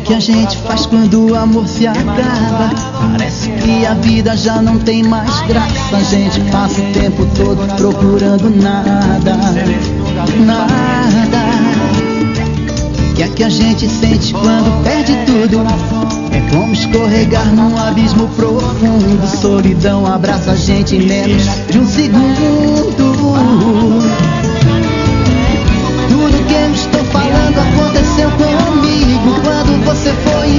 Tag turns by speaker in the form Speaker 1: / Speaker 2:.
Speaker 1: que a gente faz quando o amor se acaba? Parece que a vida já não tem mais graça. A gente passa o tempo todo procurando nada, nada. O que a gente sente quando perde tudo? É como escorregar num abismo profundo. Solidão abraça a gente em menos de um segundo. Tudo que eu estou falando aconteceu comigo quando você foi